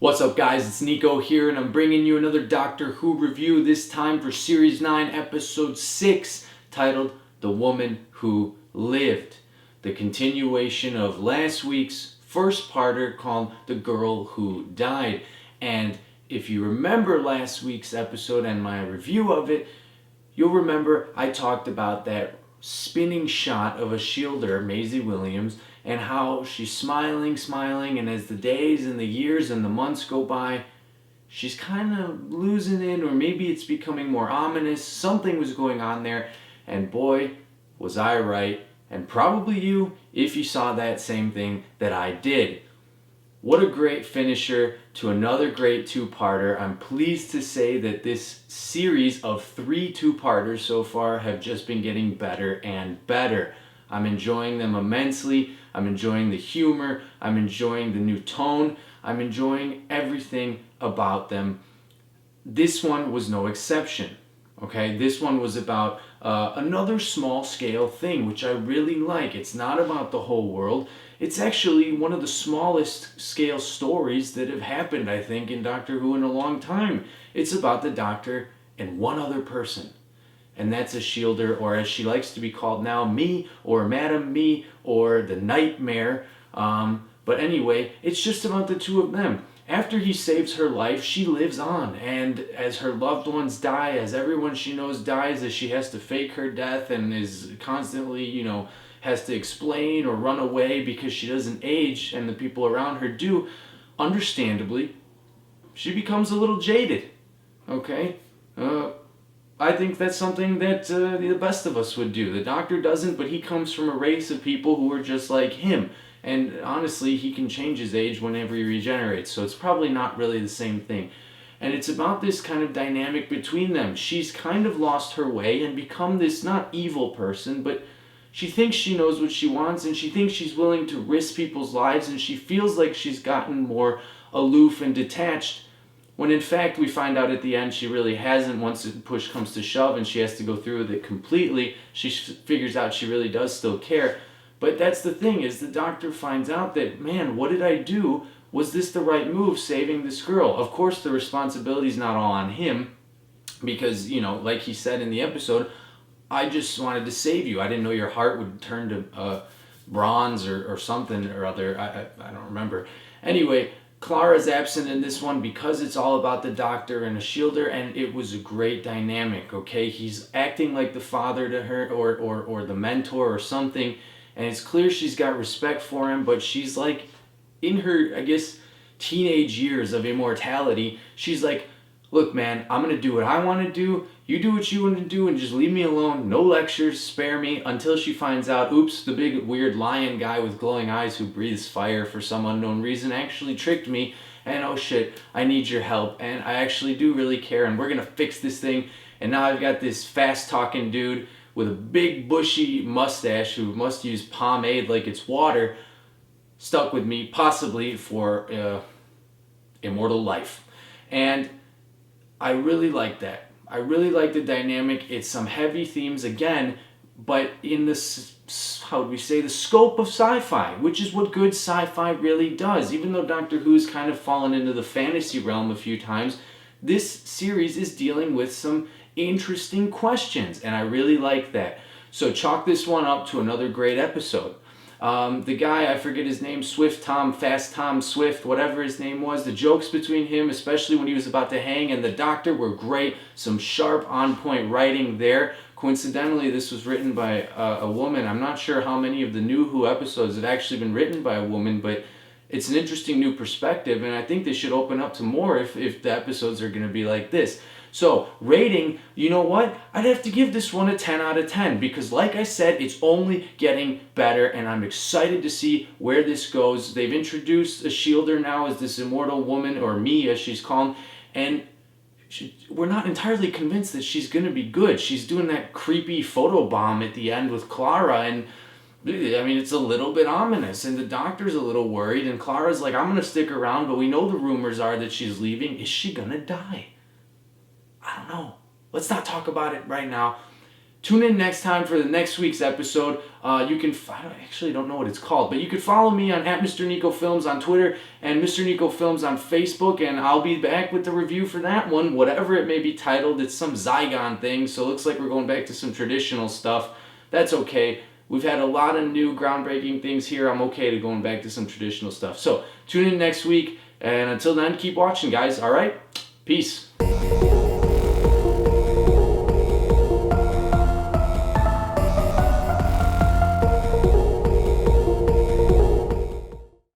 What's up, guys? It's Niko here, and I'm bringing you another Doctor Who review, this time for Series 9, Episode 6, titled The Woman Who Lived. The continuation of last week's first parter called The Girl Who Died. And if you remember last week's episode and my review of it, you'll remember I talked about that spinning shot of a shielder, Maisie Williams, and how she's smiling, and as the days and the years and the months go by, she's kind of losing it, or maybe it's becoming more ominous. Something was going on there, and boy, was I right, and probably you, if you saw that same thing that I did. What a great finisher to another great two-parter. I'm pleased to say that this series of 3 two-parters so far have just been getting better and better. I'm enjoying them immensely. I'm enjoying the humor. I'm enjoying the new tone. I'm enjoying everything about them. This one was no exception. Okay, this one was about another small scale thing, which I really like. It's not about the whole world. It's actually one of the smallest scale stories that have happened, I think, in Doctor Who in a long time. It's about the Doctor and one other person. And that's a shielder, or as she likes to be called now, Me, or Madam Me, or the Nightmare. But anyway, it's just about the two of them. After he saves her life, she lives on, and as her loved ones die, as everyone she knows dies, as she has to fake her death and is constantly, has to explain or run away because she doesn't age and the people around her do, understandably, she becomes a little jaded. Okay? I think that's something that the best of us would do. The Doctor doesn't, but he comes from a race of people who are just like him. And honestly, he can change his age whenever he regenerates, so it's probably not really the same thing. And it's about this kind of dynamic between them. She's kind of lost her way and become this not evil person, but she thinks she knows what she wants, and she thinks she's willing to risk people's lives, and she feels like she's gotten more aloof and detached, when in fact we find out at the end she really hasn't. Once the push comes to shove and she has to go through with it completely, she figures out she really does still care. But that's the thing, is the Doctor finds out that, man, what did I do? Was this the right move, saving this girl? Of course the responsibility's not all on him, because, like he said in the episode, I just wanted to save you. I didn't know your heart would turn to bronze or something or other. I don't remember. Anyway, Clara's absent in this one because it's all about the Doctor and a shielder, and it was a great dynamic, okay? He's acting like the father to her, or the mentor or something, and it's clear she's got respect for him, but she's like, in her, I guess, teenage years of immortality, she's like, look, man, I'm going to do what I want to do, you do what you want to do, and just leave me alone, no lectures, spare me, until she finds out, oops, the big weird lion guy with glowing eyes who breathes fire for some unknown reason actually tricked me, and oh shit, I need your help, and I actually do really care, and we're going to fix this thing, and now I've got this fast-talking dude with a big bushy mustache who must use pomade like it's water, stuck with me, possibly for immortal life. And I really like that. I really like the dynamic. It's some heavy themes again, but in the, how would we say, the scope of sci-fi, which is what good sci-fi really does. Even though Doctor Who's kind of fallen into the fantasy realm a few times, this series is dealing with some interesting questions, and I really like that. So chalk this one up to another great episode. The guy, I forget his name, Fast Tom Swift, whatever his name was, the jokes between him, especially when he was about to hang, and the Doctor were great. Some sharp, on-point writing there. Coincidentally, this was written by a woman. I'm not sure how many of the new Who episodes have actually been written by a woman, but it's an interesting new perspective, and I think they should open up to more if the episodes are going to be like this. So, rating, you know what? I'd have to give this one a 10 out of 10 because, like I said, it's only getting better, and I'm excited to see where this goes. They've introduced a shielder now as this immortal woman, or Me as she's called, and we're not entirely convinced that she's going to be good. She's doing that creepy photobomb at the end with Clara, and I mean, it's a little bit ominous, and the Doctor's a little worried, and Clara's like, I'm going to stick around, but we know the rumors are that she's leaving. Is she going to die? I don't know. Let's not talk about it right now. Tune in next time for the next week's episode. You can, I actually don't know what it's called, but you can follow me on @Mr. Niko Films on Twitter and Mr. Niko Films on Facebook, and I'll be back with the review for that one, whatever it may be titled. It's some Zygon thing, so it looks like we're going back to some traditional stuff. That's okay. We've had a lot of new groundbreaking things here. I'm okay to going back to some traditional stuff. So tune in next week, and until then, keep watching, guys. All right? Peace.